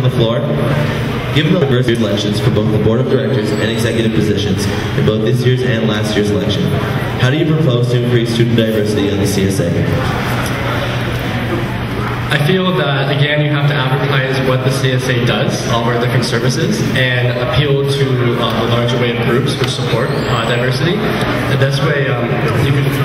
the floor. Given the diverse elections for both the board of directors and executive positions in both this year's and last year's election, how do you propose to increase student diversity in the CSA? I feel that, again, you have to advertise what the CSA does, all of our different services, and appeal to the larger way of groups which support diversity. And this way,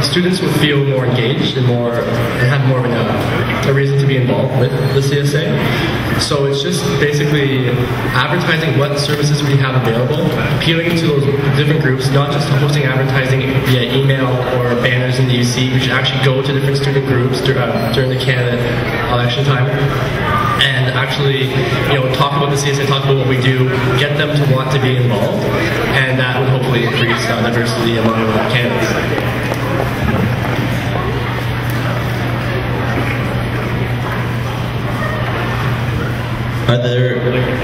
students will feel more engaged and have more of a reason to be involved with the CSA. So it's just basically advertising what services we have available, appealing to those different groups, not just posting advertising via email or banners in the UC. We should actually go to different student groups during the candidate election time and actually, talk about the CSA, talk about what we do, get them to want to be involved, and that would hopefully increase diversity among candidates.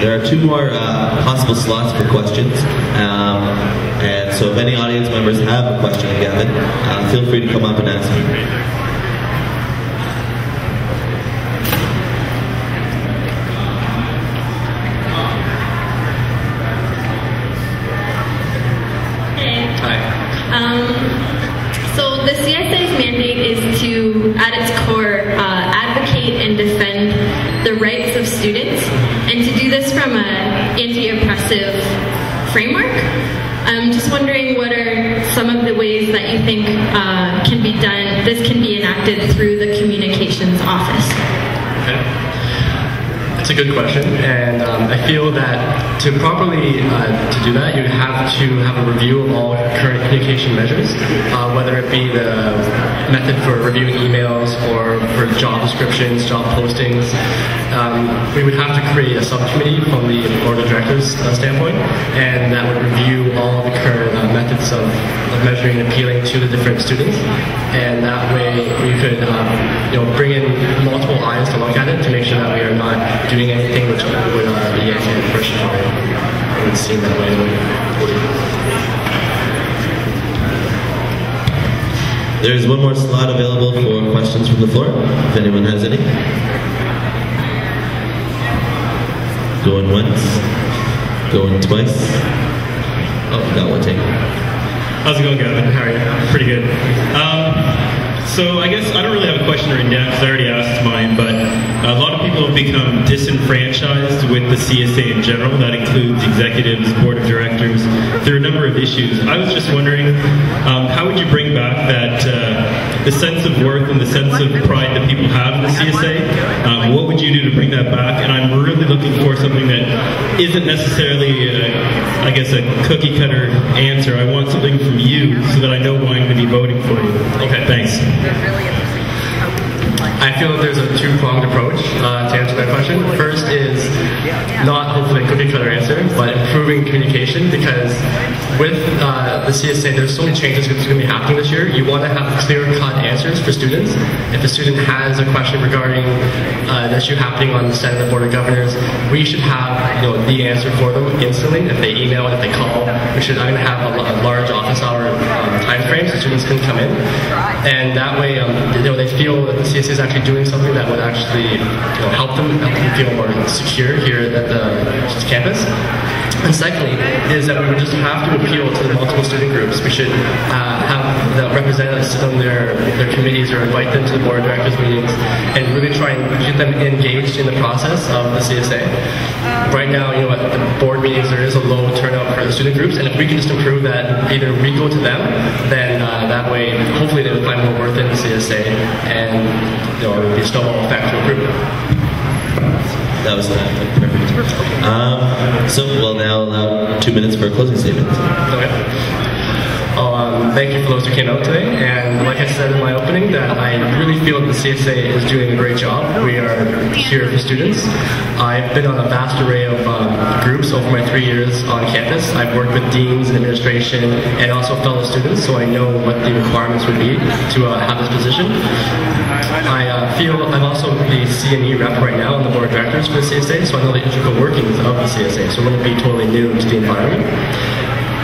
There are two more possible slots for questions, and so if any audience members have a question of Gavin, feel free to come up and ask him. So the CSA's mandate is to, at its core, advocate and defend the rights of students, and to do this from an anti-oppressive framework. I'm just wondering, what are some of the ways that you think can be done, this can be enacted through the communications office? Okay. That's a good question, and I feel that to properly to do that, you have to have a review of all current communication measures, whether it be the method for reviewing emails or for job descriptions, job postings. We would have to create a subcommittee from the board of directors standpoint, and that would review all of the current methods of measuring and appealing to the different students, and that way we could bring in multiple eyes to look at it to make sure that we are not doing anything which would be anti-oppression. It would seem that way. There's one more slot available for questions from the floor, if anyone has any. Going once, going twice. Oh, got one take. How's it going, Gavin? How are you? Pretty good. So I guess I don't really have a question written down because I already asked mine, but a lot of people have become disenfranchised with the CSA in general. That includes executives, board of directors. There are a number of issues. I was just wondering, how would you bring back that the sense of worth and the sense of pride that people have in the CSA? What would you do to bring that back? And I'm really looking for something that isn't necessarily, I guess, a cookie-cutter answer. I want something from you so that I know why I'm going to be voting for you. Okay, thanks. I feel that there's a two-pronged approach to answer that question. First is not hopefully a cookie-cutter answer, but improving communication, because with the CSA, there's so many changes that's going to be happening this year. You want to have clear-cut answers for students. If a student has a question regarding an issue happening on the Senate and Board of Governors, we should have the answer for them instantly. If they email, if they call, I'm going to have a large office hour time frame so students can come in, and that way they feel that the CSA is actually doing something that would actually help them feel more secure here at the campus. And secondly, is that we would just have to appeal to the multiple student groups. We should have the representatives sit on their committees or invite them to the board of directors meetings and really try and get them engaged in the process of the CSA. Right now, at the board meetings, there is a low turnout for the student groups, and if we can just improve that, either we go to them, then that way, hopefully they would find more worth in the CSA, and it would be a snowball effect to a group. That was perfect. Well, now allow 2 minutes for a closing statement. Okay. Thank you for those who came out today, and like I said in my opening, that I really feel that the CSA is doing a great job. We are here for students. I've been on a vast array of groups over my 3 years on campus. I've worked with deans and administration and also fellow students, so I know what the requirements would be to have this position. I feel I'm also the CME rep right now on the board of directors for the CSA, so I know the integral workings of the CSA, so it wouldn't be totally new to the environment.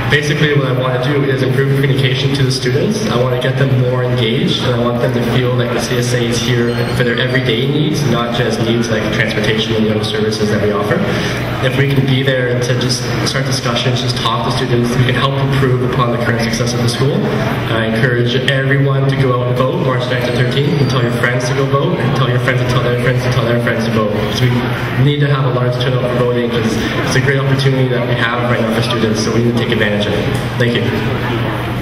basically what I want to do is improve communication to the students. I want to get them more engaged, and I want them to feel like the CSA is here for their everyday needs, not just needs like transportation and other services that we offer. If we can be there to just start discussions, just talk to students, we can help improve upon the current success of the school. I encourage everyone to go out and vote March 9th to 13th, and tell your friends to go vote, and tell your friends to tell their friends to tell their friends to vote. Because we need to have a large turnout for voting, because it's a great opportunity that we have right now for students, so we need to take advantage of it. Thank you.